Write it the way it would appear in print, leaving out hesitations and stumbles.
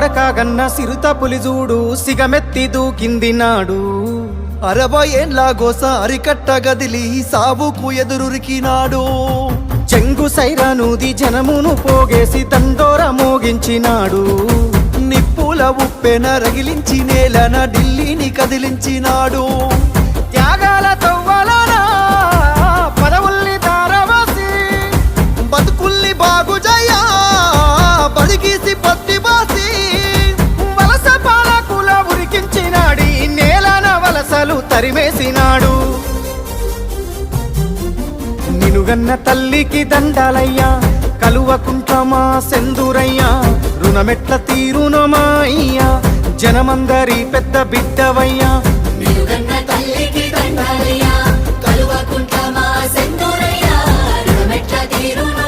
పడకాగన్న సిరుత పులిజూడు సిగమెత్తి దూకింది నాడు 60 ఏండ్ల గోస అరికట్ట గదిలి సావుకు ఎదురురికినాడు చెంగు సైరానూది జనమును పోగేసి తండోర మోగించినాడు నిప్పుల ఉప్పెన రగిలించి నేలన ఢిల్లీని కదిలించినాడు త్యాగాల తవ్వలనా పదవుల్ని తారవాసి బతుకుల్ని బాగుజయ్యా బడిగీసి పత్తి బాసి వలస పాలకుల ఉరికించినాడి నేలన వలసలు తరిమేసినాడు నినుగన్న తల్లికి దండాలయ్యా కలువకుంటమా సెందురయ్యా రుణమెట్ల తీరునమా అయ్యా జనమందరి పెద్ద బిడ్డవయ్యా నిలుగన్న తల్లికి దండాలయ్యా కలువకుంటమా సెందురయ్యా రుణమెట్ల తీరునమా